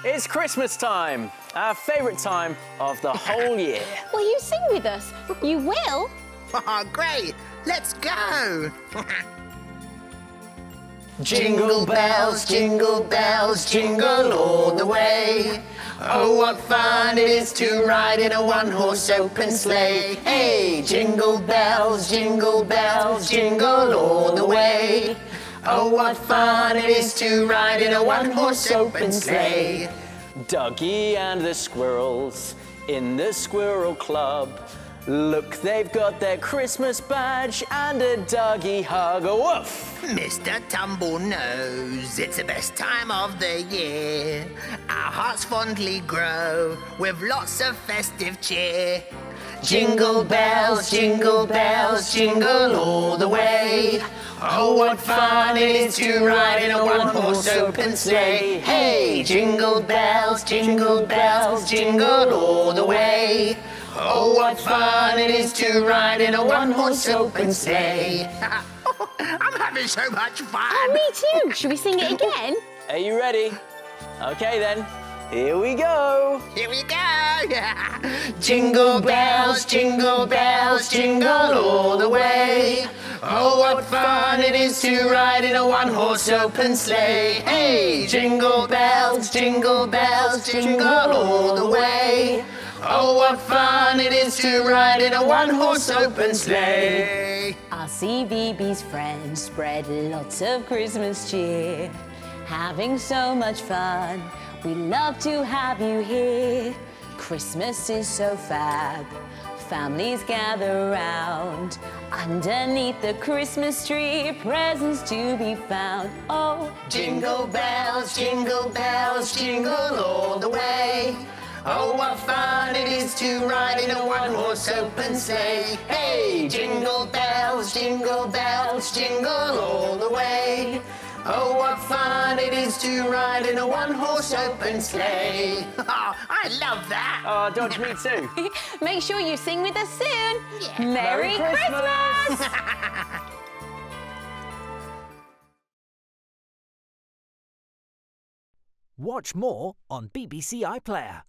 It's Christmas time, our favourite time of the whole year. Will you sing with us? You will? Oh, great! Let's go! Jingle bells, jingle all the way. Oh, what fun it is to ride in a one-horse open sleigh. Hey, jingle bells, jingle all the way. Oh, what fun it is to ride in a one-horse open sleigh. Duggee and the Squirrels in the Squirrel Club. Look, they've got their Christmas badge and a Duggee hug. A-woof! Mr. Tumble knows it's the best time of the year. Our hearts fondly grow with lots of festive cheer. Jingle bells, jingle all the way. Oh, what fun it is to ride in a one-horse open sleigh. Hey, jingle bells, jingle all the way. Oh, what fun it is to ride in a one-horse open sleigh. I'm having so much fun. Oh, me too. Should we sing it again? Are you ready? Okay then, here we go. Here we go. Jingle bells, jingle all the way. Oh, what fun it is to ride in a one-horse open sleigh. Hey, jingle bells, jingle all the way. Oh, what fun it is to ride in a one-horse open sleigh. Our CBeebies friends spread lots of Christmas cheer. Having so much fun, we love to have you here. Christmas is so fab, families gather round. Underneath the Christmas tree, presents to be found. Oh, jingle bells, jingle all the way. Oh, what fun it is to ride in a one-horse open sleigh. Hey, jingle bells, jingle all the way. Oh, what fun it is to ride in a one-horse open sleigh. Oh, I love that. Oh, Dodge, me too. make sure you sing with us soon. Yeah. Merry Christmas! Watch more on BBC iPlayer.